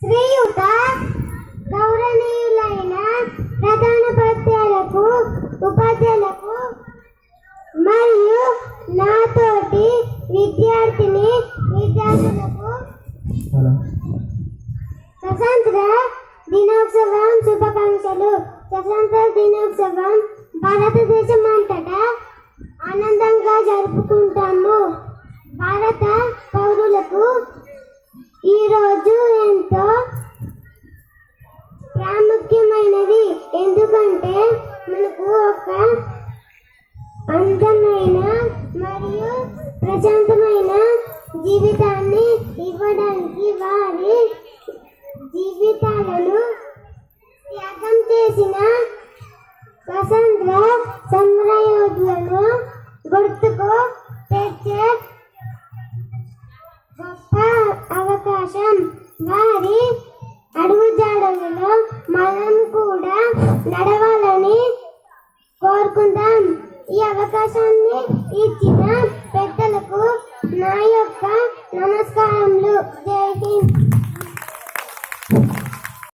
శ్రీయుత గౌరవనీయులైన ప్రధానోపాధ్యాయులకు, ఉపాధ్యాయులకు మరియు నాతోటి విద్యార్థులకు స్వతంత్ర దినోత్సవం శుభాకాంక్షలు. స్వతంత్ర దినోత్సవం భారతదేశం అంతటా ఆనందంగా జరుపుకుంటాము. భారత పౌరులకు ఈరోజు ఎంతో ప్రాముఖ్యమైనది. ఎందుకంటే మనకు ఒక అందమైన మరియు ప్రశాంతమైన జీవితాన్ని ఇవ్వడానికి వారి జీవితాలను త్యాగం చేసిన స్వతంత్ర సమరయోధులను గుర్తుకు తెచ్చే గొప్ప అవకాశం. వారి అడుగుజాడలలో మనం కూడా నడవాలని కోరుకుందాం. ఈ అవకాశాన్ని ఇచ్చిన పెద్దలకు నా యొక్క నమస్కారములు. జై హింద్.